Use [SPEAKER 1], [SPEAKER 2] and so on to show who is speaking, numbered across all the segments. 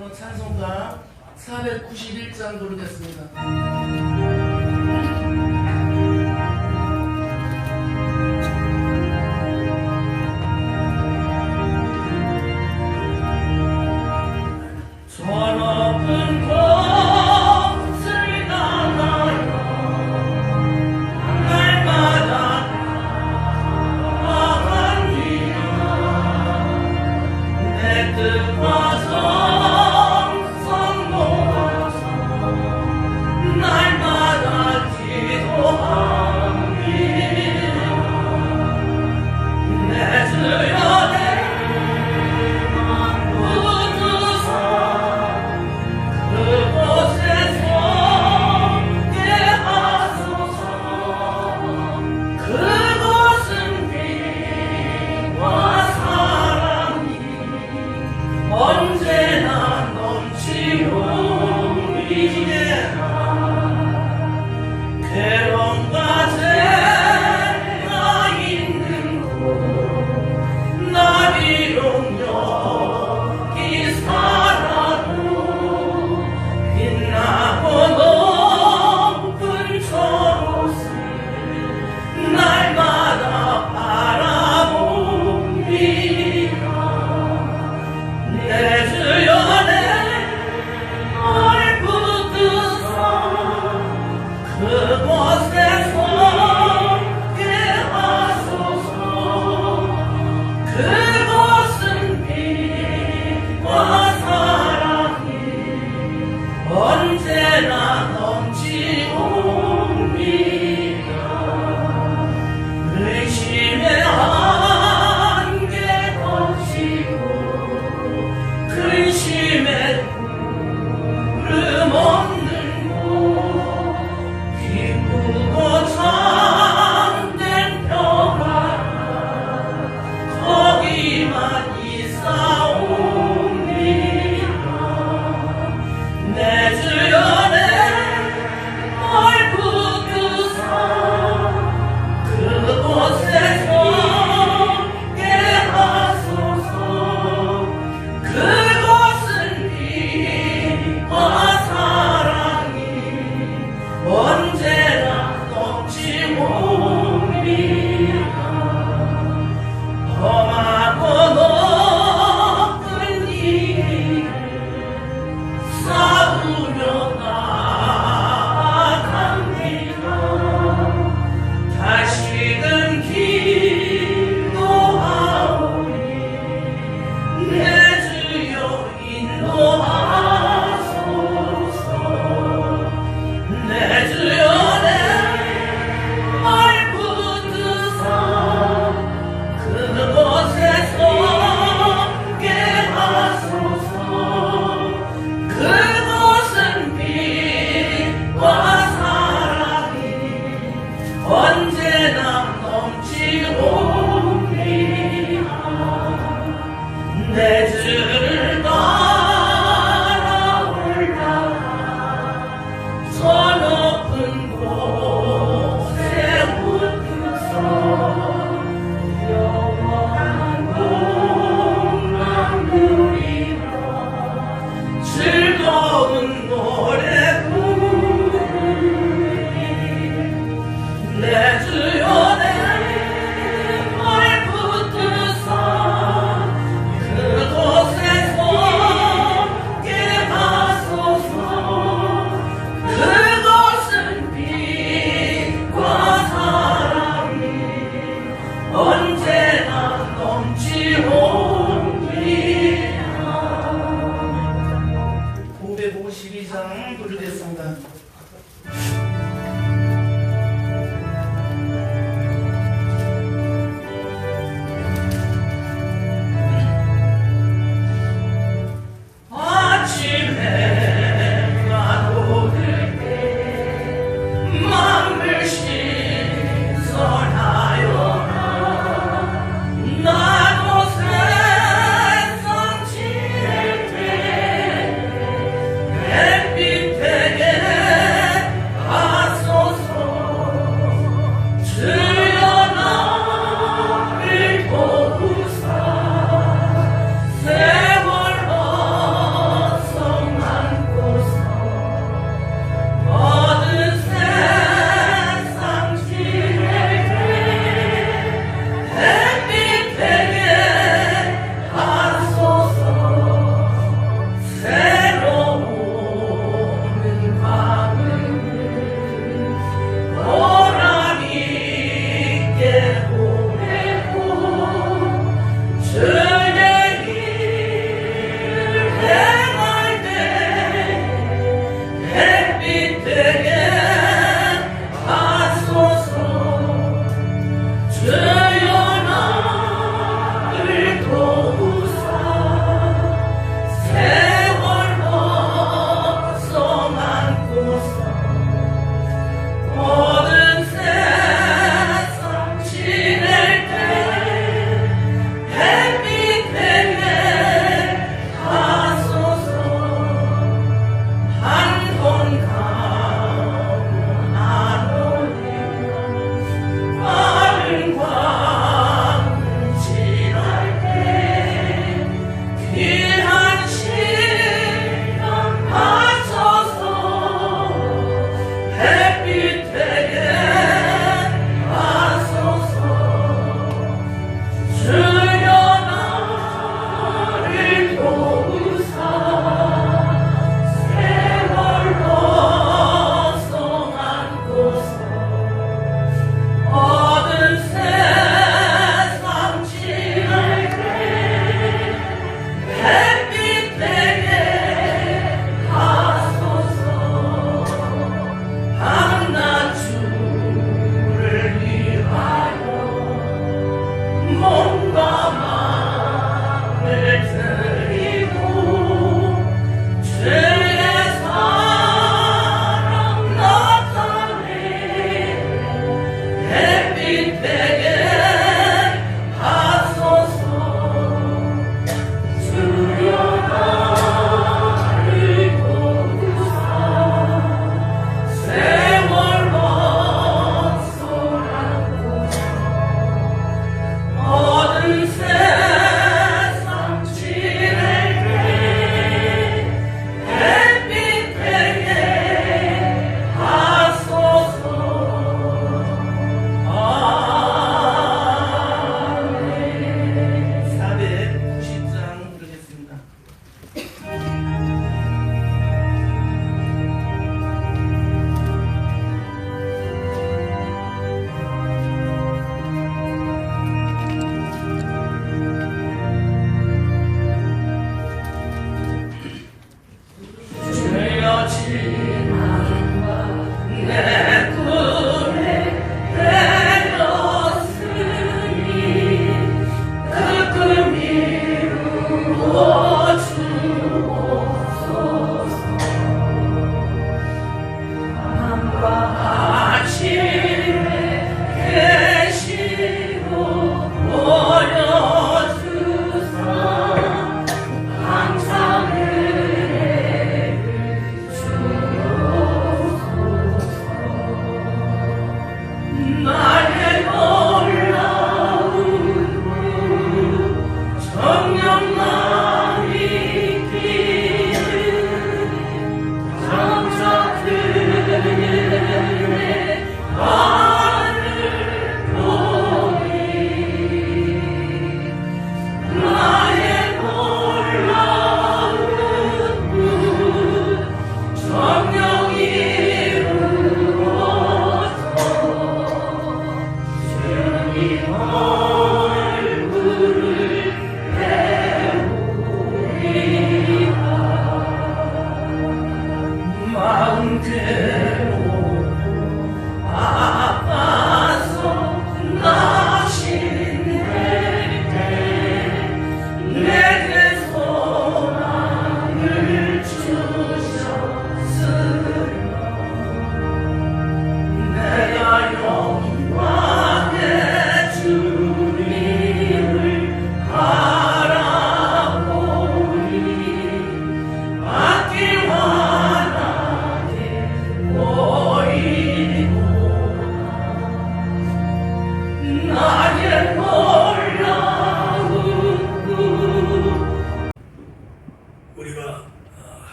[SPEAKER 1] 찬송가 491장 부르겠습니다.
[SPEAKER 2] 날마다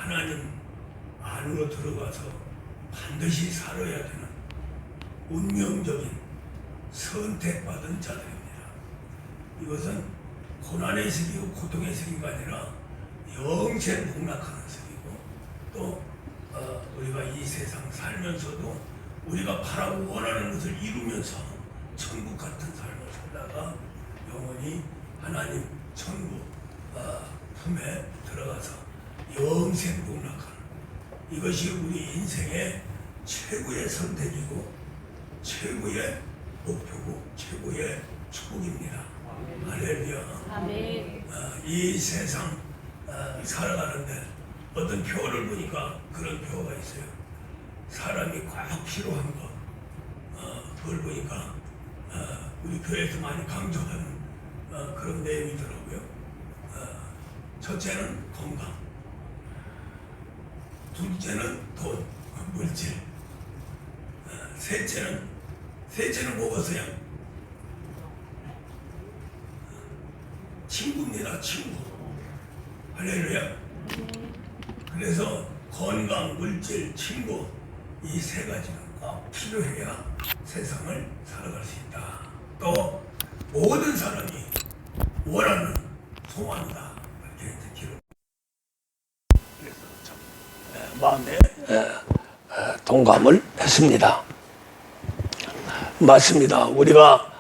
[SPEAKER 2] 하나님 안으로 들어가서 반드시 살아야 되는 운명적인 선택받은 자들입니다. 이것은 고난의 시기고 고통의 시기가 아니라 영생 복락하는 시기고, 또 우리가 이 세상 살면서도 우리가 바라고 원하는 것을 이루면서 천국 같은 삶을 살다가 영원히 하나님 천국 품에 들어가서 영생 복락하는, 이것이 우리 인생의 최고의 선택이고 최고의 목표고 최고의 축복입니다. 할렐루야.
[SPEAKER 3] 아멘.
[SPEAKER 2] 이 세상 살아가는데 어떤 표를 보니까 그런 표가 있어요. 사람이 꼭 필요한 것, 그걸 보니까 우리 교회에서 많이 강조하는 그런 내용이더라고요. 첫째는 건강, 둘째는 돈, 물질, 셋째는 뭐겠어요? 친구입니다. 친구. 할렐루야. 그래서 건강, 물질, 친구, 이 세 가지가 꼭 필요해야 세상을 살아갈 수 있다. 또 모든 사람이 원하는 소원이다. 이렇게 기록. 그래서 참 마음에 동감을 했습니다. 맞습니다. 우리가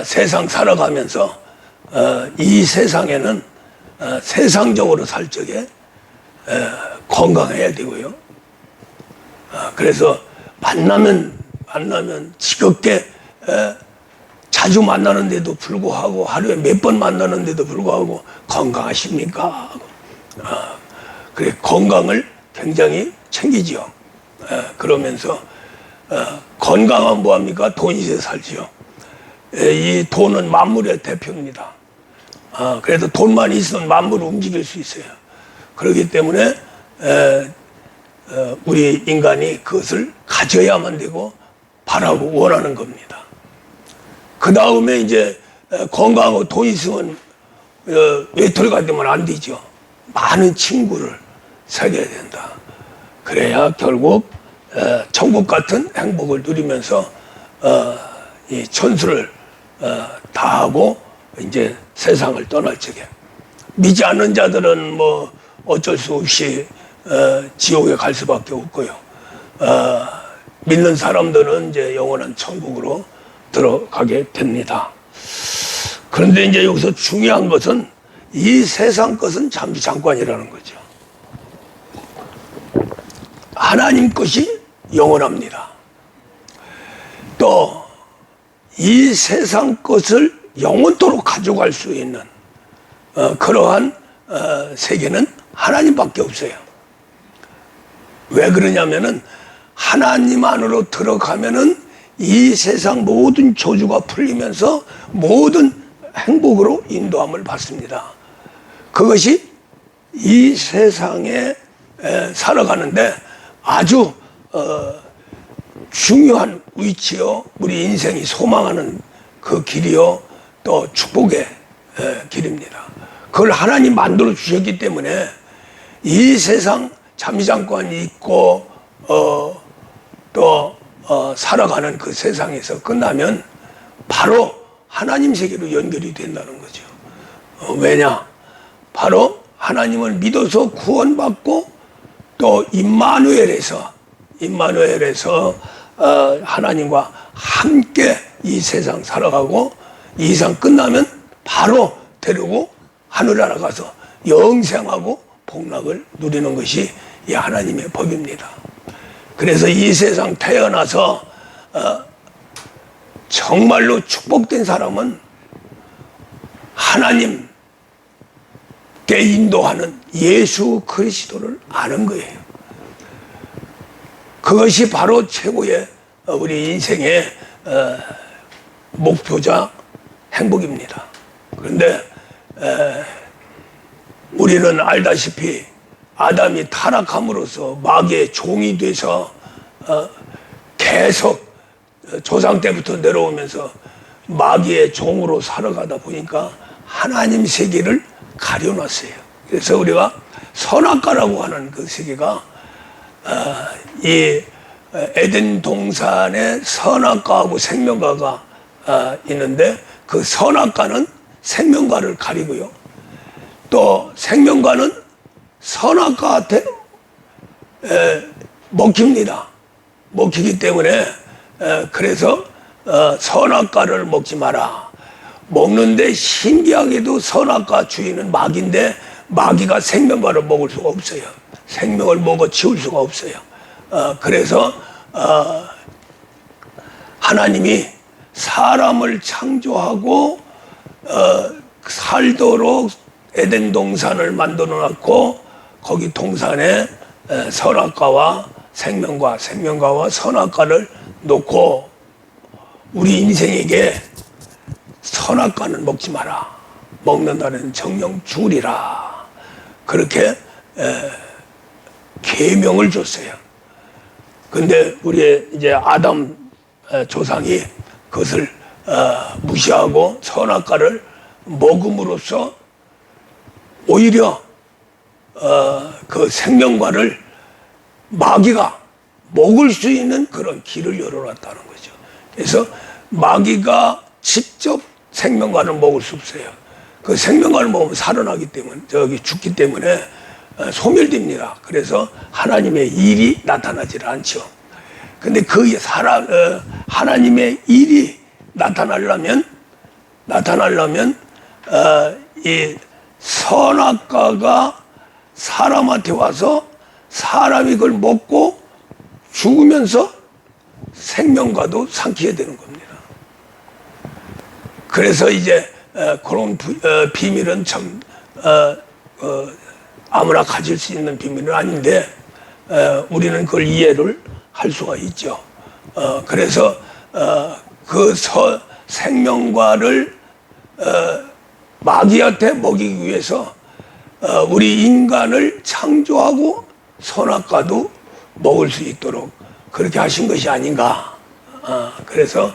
[SPEAKER 2] 세상 살아가면서 이 세상에는 세상적으로 살 적에 건강해야 되고요. 그래서 만나면 지겹게 자주 만나는데도 불구하고, 하루에 몇 번 만나는데도 불구하고 건강하십니까? 그래, 건강을 굉장히 챙기지요. 그러면서 건강은 뭐합니까? 돈이 있어야 살지요. 이 돈은 만물의 대표입니다. 그래서 돈만 있으면 만물을 움직일 수 있어요. 그렇기 때문에 우리 인간이 그것을 가져야만 되고 바라고 원하는 겁니다. 그 다음에 이제 건강하고 돈 있으면 외톨이가 되면 안 되죠. 많은 친구를 사귀어야 된다. 그래야 결국 천국 같은 행복을 누리면서 이 천수를 다하고 이제 세상을 떠날 적에, 믿지 않는 자들은 뭐 어쩔 수 없이 지옥에 갈 수밖에 없고요. 믿는 사람들은 이제 영원한 천국으로 들어가게 됩니다. 그런데 이제 여기서 중요한 것은 이 세상 것은 잠시 잠깐이라는 거죠. 하나님 것이 영원합니다. 또 이 세상 것을 영원토록 가져갈 수 있는 그러한 세계는 하나님밖에 없어요. 왜 그러냐면은 하나님 안으로 들어가면은 이 세상 모든 저주가 풀리면서 모든 행복으로 인도함을 받습니다. 그것이 이 세상에 살아가는데 아주 중요한 위치요, 우리 인생이 소망하는 그 길이요, 또 축복의 길입니다. 그걸 하나님 만들어 주셨기 때문에 이 세상 잠시잠깐 있고 또 살아가는 그 세상에서 끝나면 바로 하나님 세계로 연결이 된다는 거죠. 왜냐? 바로 하나님을 믿어서 구원받고 또 임마누엘에서 하나님과 함께 이 세상 살아가고, 이 세상 끝나면 바로 데리고 하늘나라 가서 영생하고 복락을 누리는 것이 이 하나님의 법입니다. 그래서 이 세상 태어나서 정말로 축복된 사람은 하나님께 인도하는 예수 그리스도를 아는 거예요. 그것이 바로 최고의 우리 인생의 목표자 행복입니다. 그런데 우리는 알다시피 아담이 타락함으로써 마귀의 종이 돼서 계속 조상 때부터 내려오면서 마귀의 종으로 살아가다 보니까 하나님 세계를 가려놨어요. 그래서 우리가 선악과라고 하는 그 세계가 이 에덴 동산에 선악과하고 생명과가 있는데 그 선악과는 생명과를 가리고요. 또 생명과는 선악과한테 먹힙니다. 먹히기 때문에 그래서 선악과를 먹지 마라. 먹는데 신기하게도 선악과 주인은 마귀인데 마귀가 생명과를 먹을 수가 없어요. 생명을 먹어 치울 수가 없어요. 그래서 하나님이 사람을 창조하고 살도록 에덴 동산을 만들어 놨고 거기 동산에 선악과와 생명과와 선악과를 놓고 우리 인생에게 선악과는 먹지 마라. 먹는다는 정령 죽으리라. 그렇게 계명을 줬어요. 근데 우리 이제 아담 조상이 그것을 무시하고 선악과를 먹음으로써 오히려 그 생명과를 마귀가 먹을 수 있는 그런 길을 열어놨다는 거죠. 그래서 마귀가 직접 생명과를 먹을 수 없어요. 그 생명과를 먹으면 살아나기 때문에 죽기 때문에 소멸됩니다. 그래서 하나님의 일이 나타나질 않죠. 근데 그 하나님의 일이 나타나려면 이 선악과가 사람한테 와서 사람이 그걸 먹고 죽으면서 생명과도 삼키게 되는 겁니다. 그래서 이제 그런 비밀은 참 아무나 가질 수 있는 비밀은 아닌데 우리는 그걸 이해를 할 수가 있죠. 그래서 그 생명과를 마귀한테 먹이기 위해서 우리 인간을 창조하고 선악과도 먹을 수 있도록 그렇게 하신 것이 아닌가. 그래서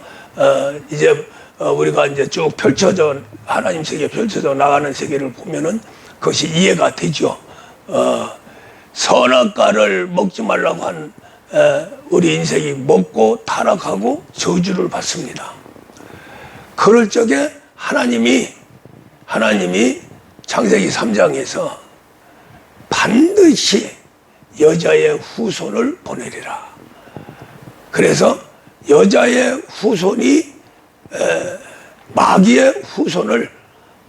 [SPEAKER 2] 이제 우리가 이제 쭉 펼쳐져 하나님 세계 펼쳐져 나가는 세계를 보면은 그것이 이해가 되죠. 선악과를 먹지 말라고 한 우리 인생이 먹고 타락하고 저주를 받습니다. 그럴 적에 하나님이 창세기 3장에서 반드시 여자의 후손을 보내리라. 그래서 여자의 후손이 마귀의 후손을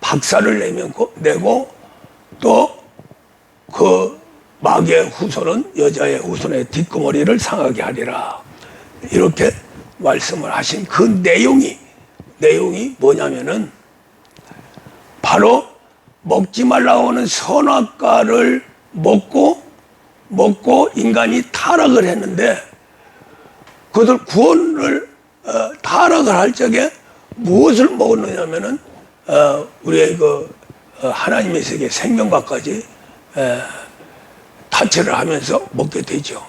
[SPEAKER 2] 박살을 내고 또 그 마귀의 후손은 여자의 후손의 뒷구머리를 상하게 하리라. 이렇게 말씀을 하신 그 내용이 뭐냐면은 바로 먹지 말라고 하는 선악과를 먹고 인간이 타락을 했는데 그것을 구원을 타락을 할 적에 무엇을 먹었느냐면은 우리의 그 하나님의 세계 생명과까지 타체를 하면서 먹게 되죠.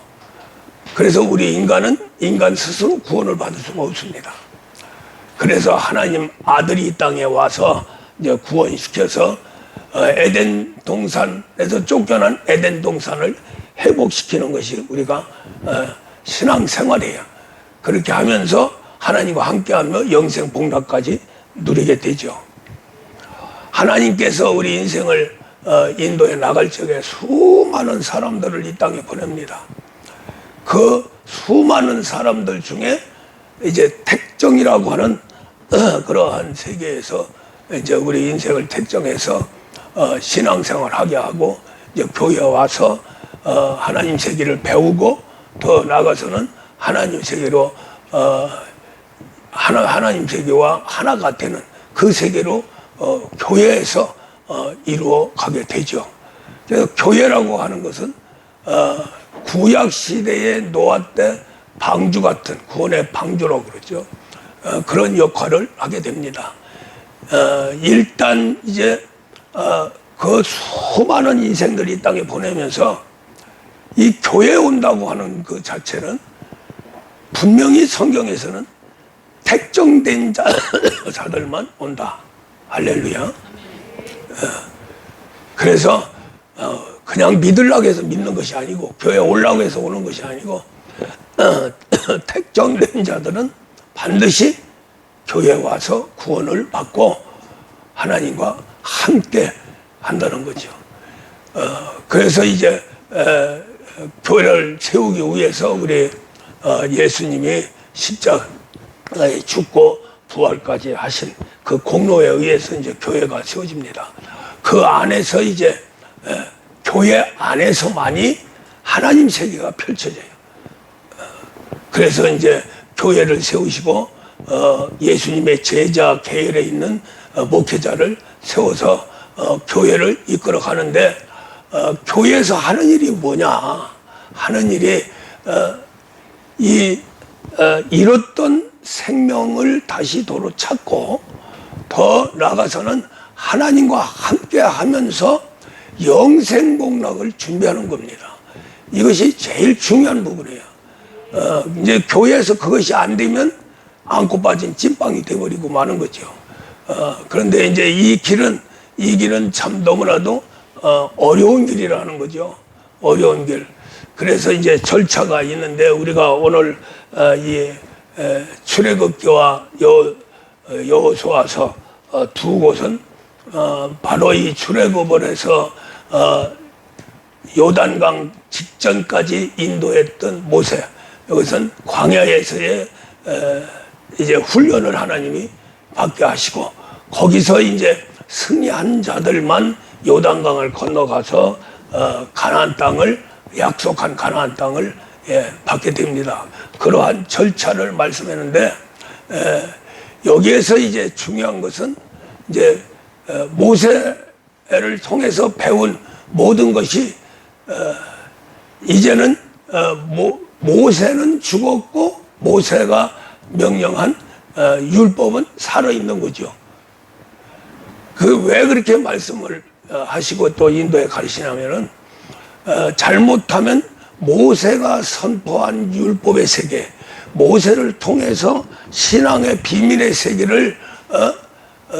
[SPEAKER 2] 그래서 우리 인간은 인간 스스로 구원을 받을 수가 없습니다. 그래서 하나님 아들이 이 땅에 와서 이제 구원시켜서 에덴 동산에서 쫓겨난 에덴 동산을 회복시키는 것이 우리가 신앙생활이에요. 그렇게 하면서 하나님과 함께하며 영생 복락까지 누리게 되죠. 하나님께서 우리 인생을 인도에 나갈 적에 수많은 사람들을 이 땅에 보냅니다. 그 수많은 사람들 중에 이제 택정이라고 하는 그러한 세계에서 이제 우리 인생을 택정해서 신앙생활 하게 하고 이제 교회에 와서 하나님 세계를 배우고 더 나아가서는 하나님 세계로 하나님 세계와 하나가 되는 그 세계로 교회에서 이루어 가게 되죠. 그래서 교회라고 하는 것은 구약 시대의 노아 때 방주 같은 구원의 방주라고 그러죠. 그런 역할을 하게 됩니다. 일단 이제 그 수많은 인생들이 이 땅에 보내면서 이 교회에 온다고 하는 그 자체는 분명히 성경에서는 택정된 자들만 온다. 할렐루야. 그래서 그냥 믿으려고 해서 믿는 것이 아니고 교회 오려고 해서 오는 것이 아니고 택정된 자들은 반드시 교회에 와서 구원을 받고 하나님과 함께 한다는 거죠. 그래서 이제 교회를 세우기 위해서 우리 예수님이 십자가에 죽고 부활까지 하신 그 공로에 의해서 이제 교회가 세워집니다. 그 안에서 이제 교회 안에서만이 하나님 세계가 펼쳐져요. 그래서 이제 교회를 세우시고 예수님의 제자 계열에 있는 목회자를 세워서 교회를 이끌어 가는데 교회에서 하는 일이 뭐냐? 하는 일이 잃었던 생명을 다시 도로 찾고 더 나아가서는 하나님과 함께 하면서 영생복락을 준비하는 겁니다. 이것이 제일 중요한 부분이에요. 이제 교회에서 그것이 안 되면 안고 빠진 찐빵이 돼버리고 마는 거죠. 그런데 이제 이 길은 참 너무나도 어려운 길이라는 거죠. 어려운 길. 그래서 이제 절차가 있는데 우리가 오늘 이 출애굽기와 여호수아서 두 곳은 바로 이 출애굽을 해서 요단강 직전까지 인도했던 모세, 이것은 광야에서의 이제 훈련을 하나님이 받게 하시고 거기서 이제 승리한 자들만 요단강을 건너가서 가나안 땅을 약속한 가나안 땅을 받게 됩니다. 그러한 절차를 말씀했는데 여기에서 이제 중요한 것은 이제 모세를 통해서 배운 모든 것이 이제는 모세는 죽었고 모세가 명령한 율법은 살아있는 거죠. 왜 그렇게 말씀을 하시고 또 인도에 가시냐면은 잘못하면 모세가 선포한 율법의 세계, 모세를 통해서 신앙의 비밀의 세계를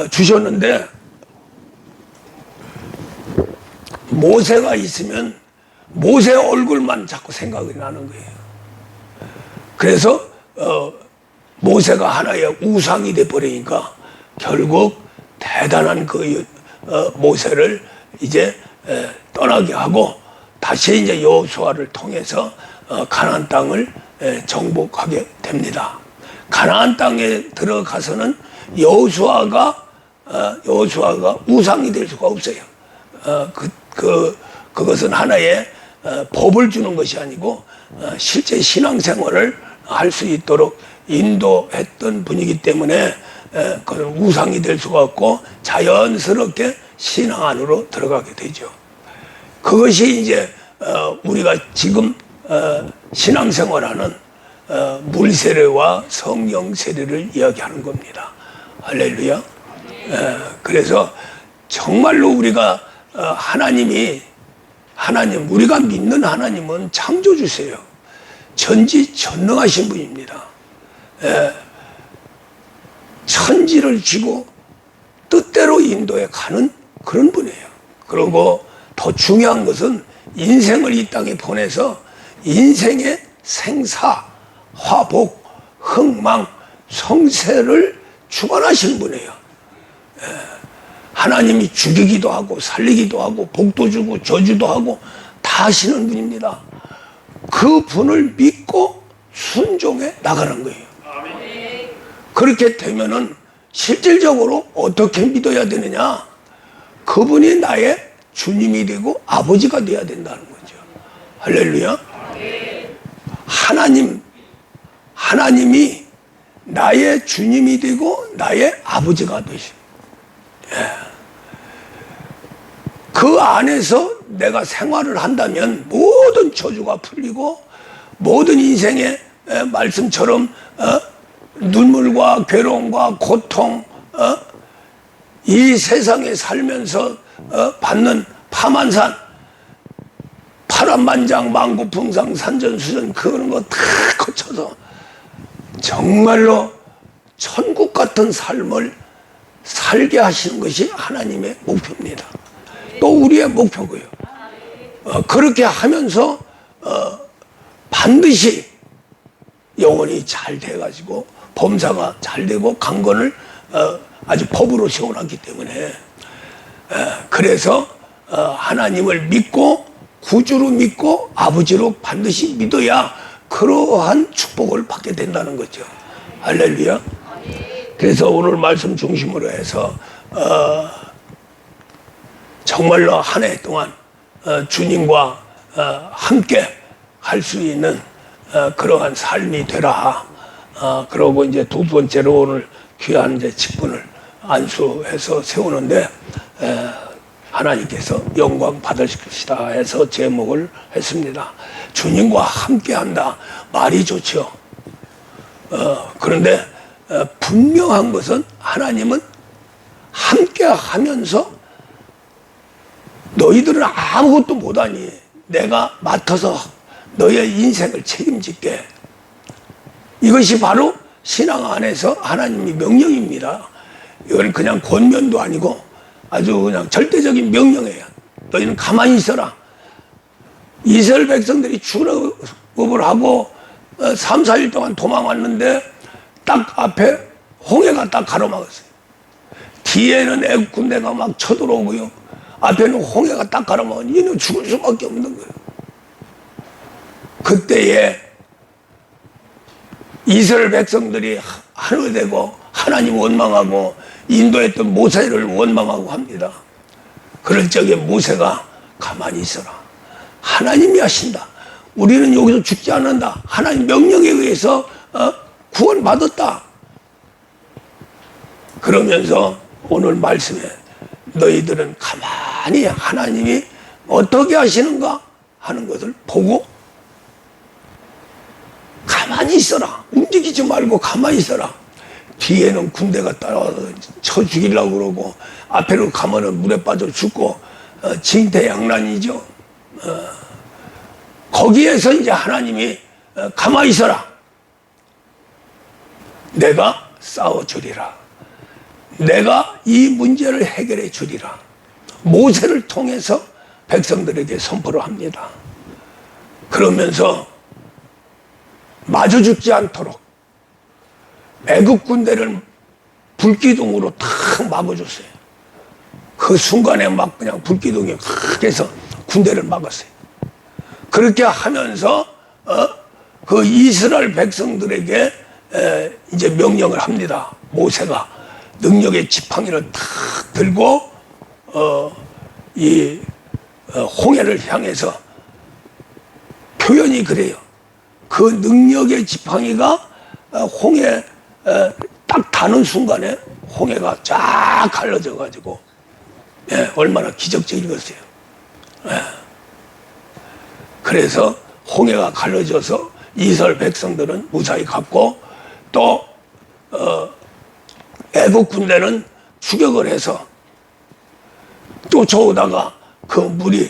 [SPEAKER 2] 주셨는데 모세가 있으면 모세 얼굴만 자꾸 생각이 나는 거예요. 그래서 모세가 하나의 우상이 돼버리니까 결국 대단한 그 모세를 이제 떠나게 하고 다시 이제 여호수아를 통해서 가나안 땅을 정복하게 됩니다. 가나안 땅에 들어가서는 여호수아가 우상이 될 수가 없어요. 그것은 하나의 법을 주는 것이 아니고 실제 신앙생활을 할 수 있도록 인도했던 분이기 때문에 그런 우상이 될 수가 없고 자연스럽게 신앙 안으로 들어가게 되죠. 그것이 이제 우리가 지금 신앙생활하는 물세례와 성령 세례를 이야기하는 겁니다. 할렐루야. 그래서 정말로 우리가 우리가 믿는 하나님은 창조주세요. 전지전능하신 분입니다. 천지를 쥐고 뜻대로 인도에 가는 그런 분이에요. 그리고 더 중요한 것은 인생을 이 땅에 보내서 인생의 생사, 화복, 흥망, 성세를 주관하시는 분이에요. 하나님이 죽이기도 하고 살리기도 하고 복도 주고 저주도 하고 다 하시는 분입니다. 그 분을 믿고 순종해 나가는 거예요. 그렇게 되면은 실질적으로 어떻게 믿어야 되느냐? 그분이 나의 주님이 되고 아버지가 되어야 된다는 거죠. 할렐루야. 하나님이 나의 주님이 되고 나의 아버지가 되십니다. 그 안에서 내가 생활을 한다면 모든 저주가 풀리고 모든 인생의 말씀처럼 눈물과 괴로움과 고통, 이 세상에 살면서 받는 파만산, 파란만장, 만고풍상, 산전수전 그런 거 다 거쳐서 정말로 천국 같은 삶을 살게 하시는 것이 하나님의 목표입니다. 또 우리의 목표고요. 그렇게 하면서 반드시 영혼이 잘 돼가지고 범사가 잘 되고 강건을 아주 법으로 세워놨기 때문에 그래서 하나님을 믿고 구주로 믿고 아버지로 반드시 믿어야 그러한 축복을 받게 된다는 거죠. 할렐루야. 그래서 오늘 말씀 중심으로 해서 정말로 한 해 동안 주님과 함께 할 수 있는 그러한 삶이 되라. 그러고 이제 두 번째로 오늘 귀한 이제 직분을 안수해서 세우는데 하나님께서 영광 받으실 것이다 해서 제목을 했습니다. 주님과 함께 한다. 말이 좋죠. 그런데 분명한 것은 하나님은 함께 하면서 너희들은 아무것도 못하니 내가 맡아서 너의 인생을 책임질게. 이것이 바로 신앙 안에서 하나님의 명령입니다. 이건 그냥 권면도 아니고 아주 그냥 절대적인 명령이에요. 너희는 가만히 있어라. 이스라엘 백성들이 출애굽을 하고 3, 4일 동안 도망왔는데 딱 앞에 홍해가 딱 가로막았어요. 뒤에는 애국 군대가 막 쳐들어오고요. 앞에는 홍해가 딱 가로막으니 얘는 죽을 수밖에 없는 거예요. 그때에 이스라엘 백성들이 하나 되고 하나님 원망하고 인도했던 모세를 원망하고 합니다. 그럴 적에 모세가 가만히 있어라. 하나님이 하신다. 우리는 여기서 죽지 않는다. 하나님 명령에 의해서 구원받았다. 그러면서 오늘 말씀에 너희들은 가만히 하나님이 어떻게 하시는가 하는 것을 보고 가만히 있어라. 움직이지 말고 가만히 있어라. 뒤에는 군대가 따라와서 쳐 죽이려고 그러고 앞에로 가면은 물에 빠져 죽고 징태양란이죠. 거기에서 이제 하나님이 가만히 있어라. 내가 싸워주리라. 내가 이 문제를 해결해 주리라. 모세를 통해서 백성들에게 선포를 합니다. 그러면서 마주 죽지 않도록 애국 군대를 불기둥으로 탁 막아줬어요. 그 순간에 막 그냥 불기둥이 확 해서 군대를 막았어요. 그렇게 하면서 그 이스라엘 백성들에게 이제 명령을 합니다. 모세가 능력의 지팡이를 탁 들고 이 홍해를 향해서 표현이 그래요. 그 능력의 지팡이가 홍해 딱 닿는 순간에 홍해가 쫙 갈라져 가지고 얼마나 기적적이겠어요. 그래서 홍해가 갈라져서 이스라엘 백성들은 무사히 갔고 또 애국 군대는 추격을 해서 쫓아오다가 그 물이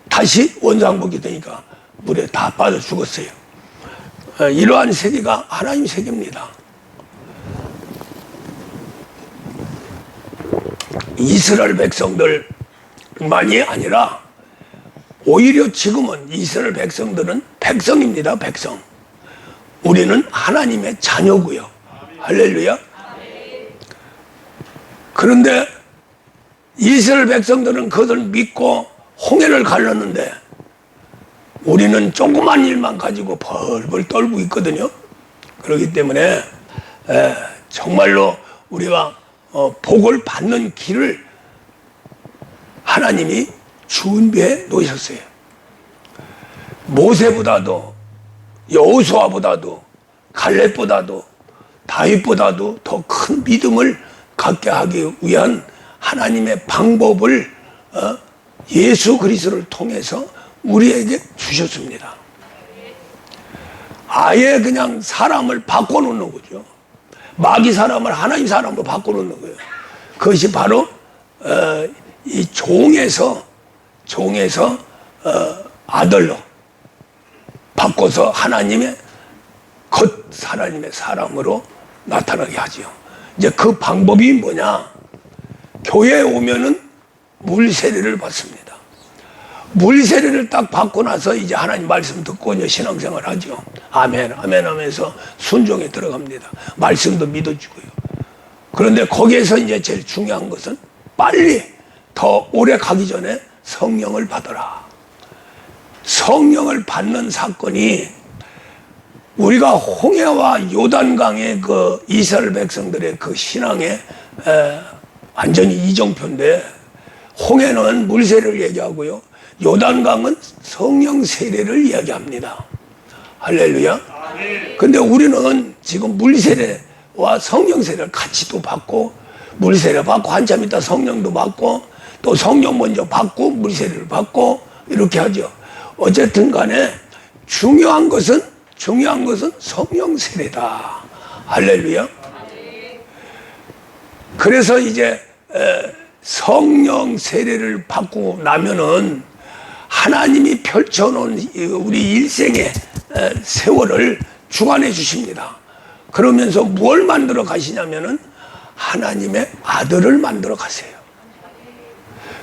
[SPEAKER 2] 다시 원상복이 되니까 물에 다 빠져 죽었어요. 이러한 세계가 하나님 세계입니다. 이스라엘 백성들만이 아니라 오히려 지금은 이스라엘 백성들은 백성입니다. 백성. 우리는 하나님의 자녀고요. 할렐루야. 그런데 이스라엘 백성들은 그것을 믿고 홍해를 갈랐는데 우리는 조그만 일만 가지고 벌벌 떨고 있거든요. 그렇기 때문에 정말로 우리가 복을 받는 길을 하나님이 준비해 놓으셨어요. 모세보다도 여호수아보다도 갈렙보다도 다윗보다도 더 큰 믿음을 갖게 하기 위한 하나님의 방법을 예수 그리스도를 통해서 우리에게 주셨습니다. 아예 그냥 사람을 바꿔놓는 거죠. 마귀 사람을 하나님 사람으로 바꿔놓는 거예요. 그것이 바로 이 종에서 아들로 바꿔서 하나님의 사람으로 나타나게 하죠. 이제 그 방법이 뭐냐? 교회에 오면은 물 세례를 받습니다. 물 세례를 딱 받고 나서 이제 하나님 말씀 듣고 이제 신앙생활 하죠. 아멘, 아멘 하면서 순종에 들어갑니다. 말씀도 믿어주고요. 그런데 거기에서 이제 제일 중요한 것은 빨리 더 오래 가기 전에 성령을 받아라. 성령을 받는 사건이 우리가 홍해와 요단강의 그 이스라엘 백성들의 그 신앙의 완전히 이정표인데, 홍해는 물세례를 얘기하고요, 요단강은 성령 세례를 이야기합니다. 할렐루야. 근데 우리는 지금 물세례와 성령 세례를 같이 또 받고, 물세례 받고 한참 있다 성령도 받고, 또 성령 먼저 받고 물세례를 받고 이렇게 하죠. 어쨌든 간에 중요한 것은 성령 세례다. 할렐루야. 그래서 이제 성령 세례를 받고 나면은 하나님이 펼쳐놓은 우리 일생의 세월을 주관해 주십니다. 그러면서 뭘 만들어 가시냐면은 하나님의 아들을 만들어 가세요.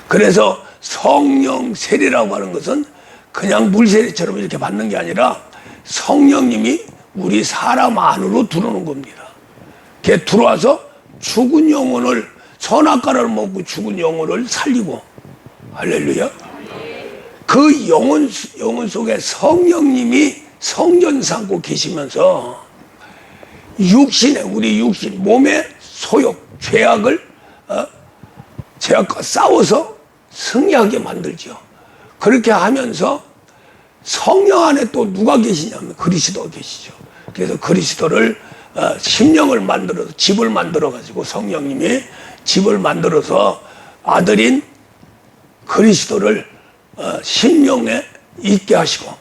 [SPEAKER 2] 그래서 성령 세례라고 하는 것은 그냥 물세례처럼 이렇게 받는 게 아니라 성령님이 우리 사람 안으로 들어오는 겁니다. 걔 들어와서 죽은 영혼을, 선악과를 먹고 죽은 영혼을 살리고, 할렐루야. 그 영혼 속에 성령님이 성전 삼고 계시면서 우리 육신, 몸의 소욕, 죄악과 싸워서 승리하게 만들죠. 그렇게 하면서 성령 안에 또 누가 계시냐면 그리스도가 계시죠. 그래서 그리스도를 심령을 만들어서, 집을 만들어 가지고 성령님이 집을 만들어서 아들인 그리스도를 심령에 있게 하시고,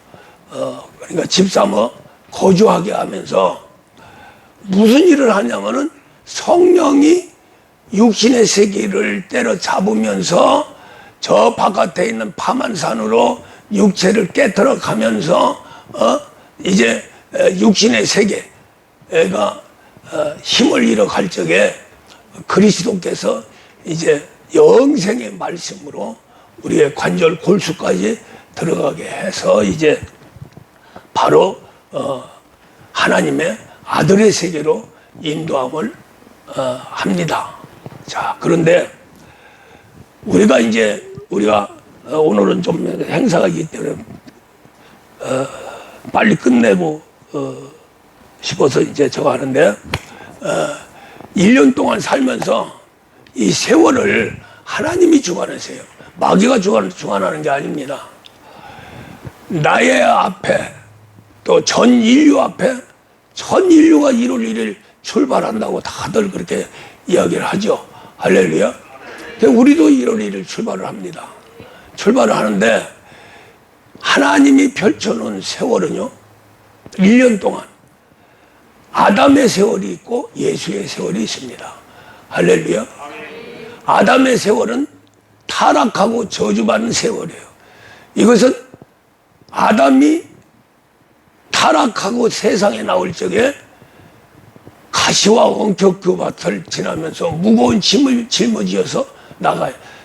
[SPEAKER 2] 그러니까 집 삼아 거주하게 하면서 무슨 일을 하냐면은 성령이 육신의 세계를 때려잡으면서 저 바깥에 있는 파만산으로 육체를 깨뜨려 가면서 이제 육신의 세계가 힘을 잃어갈 적에 그리스도께서 이제 영생의 말씀으로 우리의 관절 골수까지 들어가게 해서 이제 바로 하나님의 아들의 세계로 인도함을 합니다. 자, 그런데 우리가 오늘은 좀 행사가 있기 때문에 빨리 끝내고 싶어서 이제 저거 하는데, 1년 동안 살면서 이 세월을 하나님이 주관하세요. 마귀가 주관하는 게 아닙니다. 나의 앞에 또 전 인류 앞에, 전 인류가 1월 1일 출발한다고 다들 그렇게 이야기를 하죠. 할렐루야. 우리도 1월 1일 출발을 합니다. 출발을 하는데 하나님이 펼쳐놓은 세월은요, 1년 동안 아담의 세월이 있고 예수의 세월이 있습니다. 할렐루야. 아담의 세월은 타락하고 저주받는 세월이에요. 이것은 아담이 타락하고 세상에 나올 적에 가시와 원격 그 밭을 지나면서 무거운 짐을 짊어지어서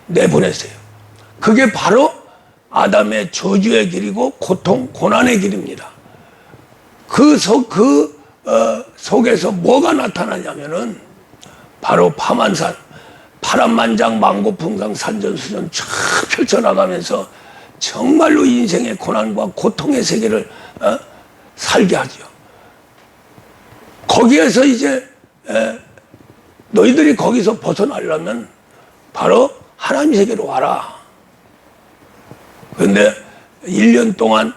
[SPEAKER 2] 내보냈어요. 그게 바로 아담의 저주의 길이고 고통, 고난의 길입니다. 그 속에서 뭐가 나타나냐면은 바로 파만산, 파란만장, 망고풍상, 산전수전 쫙 펼쳐나가면서 정말로 인생의 고난과 고통의 세계를 살게 하죠. 거기에서 이제 너희들이 거기서 벗어나려면 바로 하나님 세계로 와라. 그런데 1년 동안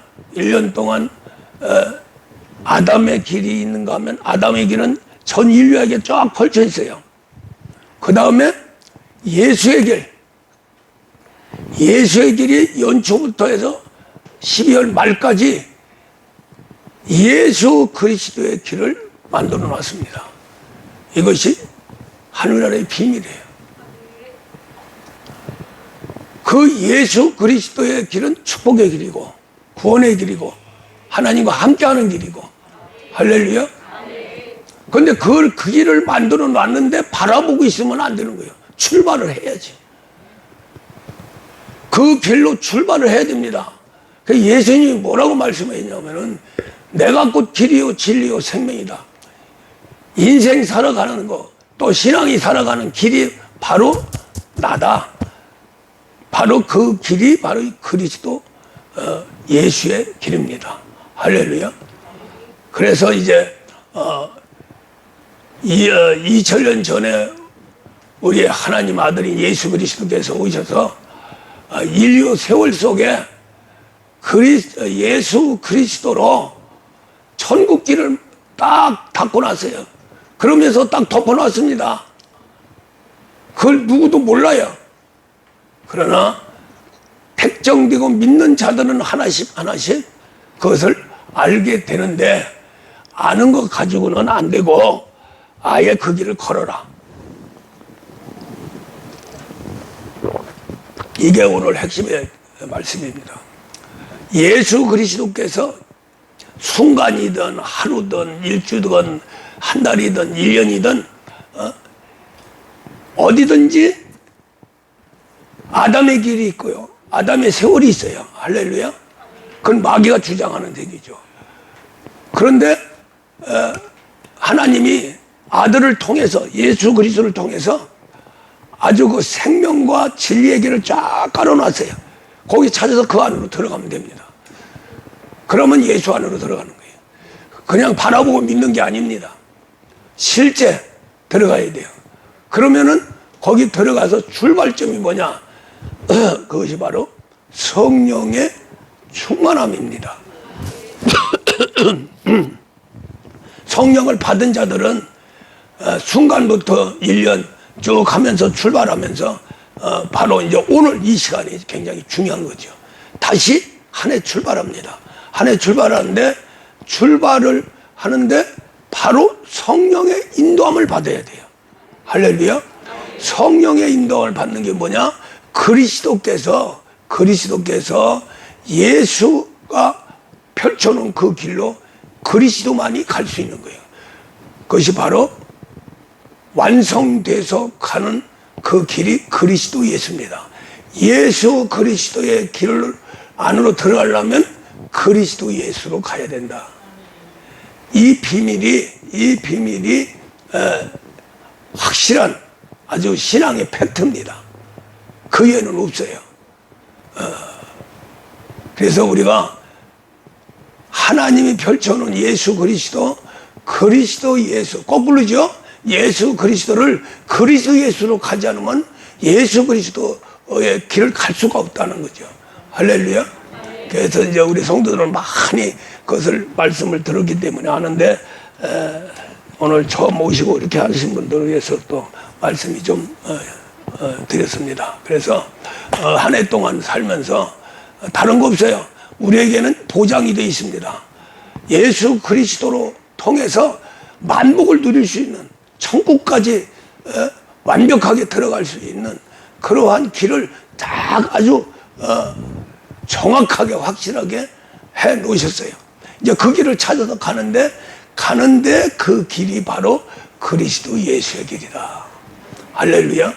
[SPEAKER 2] 아담의 길이 있는가 하면 아담의 길은 전 인류에게 쫙 펼쳐 있어요. 그 다음에 예수의 길이 연초부터 해서 12월 말까지 예수 그리스도의 길을 만들어 놨습니다. 이것이 하늘나라의 비밀이에요. 그 예수 그리스도의 길은 축복의 길이고 구원의 길이고 하나님과 함께하는 길이고, 할렐루야. 그런데 그 길을 만들어 놨는데 바라보고 있으면 안 되는 거예요. 출발을 해야지. 그 길로 출발을 해야 됩니다. 예수님이 뭐라고 말씀했냐면은 내가 곧 길이요 진리요 생명이다. 인생 살아가는 거, 또 신앙이 살아가는 길이 바로 나다. 바로 그 길이 바로 그리스도 예수의 길입니다. 할렐루야. 그래서 이제 2000년 전에 우리 하나님 아들인 예수 그리스도께서 오셔서 인류 세월 속에 예수 그리스도로 천국 길을 딱 닫고 났어요. 그러면서 딱 덮어놨습니다. 그걸 누구도 몰라요. 그러나 택정되고 믿는 자들은 하나씩 그것을 알게 되는데, 아는 것 가지고는 안 되고 아예 그 길을 걸어라. 이게 오늘 핵심의 말씀입니다. 예수 그리스도께서 순간이든 하루든 일주든 한 달이든 1년이든 어디든지 아담의 길이 있고요, 아담의 세월이 있어요. 할렐루야. 그건 마귀가 주장하는 얘기죠. 그런데 하나님이 아들을 통해서, 예수 그리스도를 통해서 아주 그 생명과 진리의 길을 쫙 깔아놨어요. 거기 찾아서 그 안으로 들어가면 됩니다. 그러면 예수 안으로 들어가는 거예요. 그냥 바라보고 믿는 게 아닙니다. 실제 들어가야 돼요. 그러면은 거기 들어가서 출발점이 뭐냐? 그것이 바로 성령의 충만함입니다. 성령을 받은 자들은 순간부터 1년 쭉 하면서 출발하면서 바로 이제 오늘 이 시간이 굉장히 중요한 거죠. 다시 한 해 출발합니다. 한 해 출발하는데, 출발을 하는데 바로 성령의 인도함을 받아야 돼요. 할렐루야. 성령의 인도함을 받는 게 뭐냐? 그리스도께서 예수가 펼쳐놓은 그 길로 그리스도만이 갈 수 있는 거예요. 그것이 바로 완성돼서 가는 그 길이 그리스도 예수입니다. 예수 그리스도의 길 안으로 들어가려면 그리스도 예수로 가야 된다. 이 비밀이 확실한 아주 신앙의 팩트입니다. 그 외에는 없어요. 그래서 우리가 하나님이 펼쳐놓은 예수 그리스도 예수, 거꾸로죠. 예수 그리스도를 그리스도 예수로 가지 않으면 예수 그리스도의 길을 갈 수가 없다는 거죠. 할렐루야. 그래서 이제 우리 성도들은 많이 그것을 말씀을 들었기 때문에 아는데, 오늘 처음 오시고 이렇게 하신 분들을 위해서 또 말씀이 좀 드렸습니다. 그래서 한 해 동안 살면서 다른 거 없어요. 우리에게는 보장이 되어 있습니다. 예수 그리스도로 통해서 만복을 누릴 수 있는, 천국까지 완벽하게 들어갈 수 있는 그러한 길을 딱 아주 정확하게 확실하게 해 놓으셨어요. 이제 그 길을 찾아서 가는데 그 길이 바로 그리스도 예수의 길이다. 할렐루야.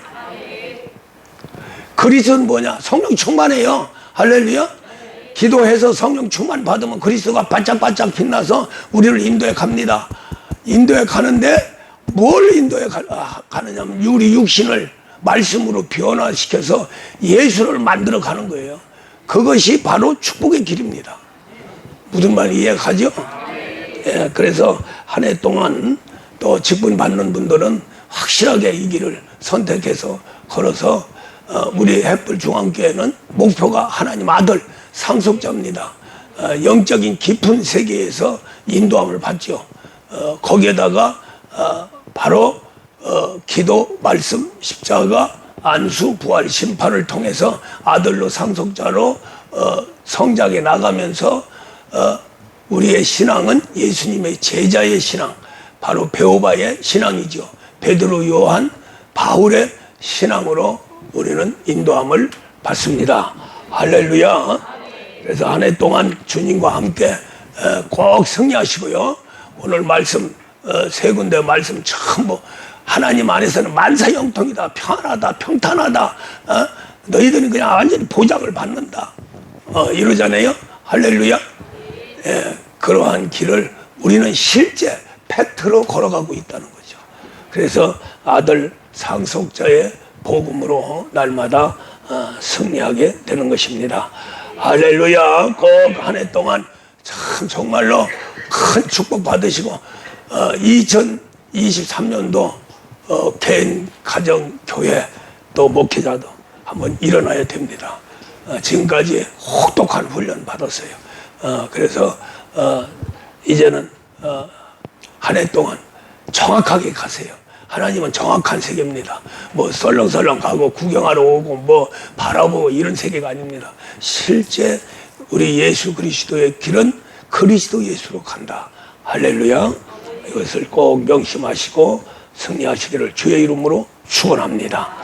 [SPEAKER 2] 그리스도는 뭐냐? 성령 충만해요. 할렐루야. 기도해서 성령 충만 받으면 그리스도가 반짝반짝 빛나서 우리를 인도해 갑니다. 인도해 가는데 뭘 인도해 가느냐면 우리 육신을 말씀으로 변화시켜서 예수를 만들어 가는 거예요. 그것이 바로 축복의 길입니다. 무슨 말 이해가죠? 예, 그래서 한 해 동안 또 직분 받는 분들은 확실하게 이 길을 선택해서 걸어서 우리 햇불 중앙교회는 목표가 하나님 아들 상속자입니다. 영적인 깊은 세계에서 인도함을 받죠. 거기에다가 바로 기도, 말씀, 십자가, 안수, 부활, 심판을 통해서 아들로 상속자로 성장해 나가면서 우리의 신앙은 예수님의 제자의 신앙, 바로 베오바의 신앙이죠. 베드로, 요한, 바울의 신앙으로 우리는 인도함을 받습니다. 할렐루야. 그래서 한 해 동안 주님과 함께 꼭 승리하시고요. 오늘 말씀 세 군데 말씀 전부 하나님 안에서는 만사형통이다, 평안하다, 평탄하다, 너희들은 그냥 완전히 보장을 받는다. 이러잖아요. 할렐루야. 예, 그러한 길을 우리는 실제 팩트로 걸어가고 있다는 거죠. 그래서 아들 상속자의 복음으로 날마다 승리하게 되는 것입니다. 할렐루야. 꼭 한 해 동안 참 정말로 큰 축복 받으시고 2023년도 개인, 가정, 교회 또 목회자도 한번 일어나야 됩니다. 지금까지 혹독한 훈련 받았어요. 그래서 이제는 한 해 동안 정확하게 가세요. 하나님은 정확한 세계입니다. 뭐 설렁설렁 가고 구경하러 오고 뭐 바라보고 이런 세계가 아닙니다. 실제 우리 예수 그리스도의 길은 그리스도 예수로 간다. 할렐루야. 이것을 꼭 명심하시고 승리하시기를 주의 이름으로 축원합니다.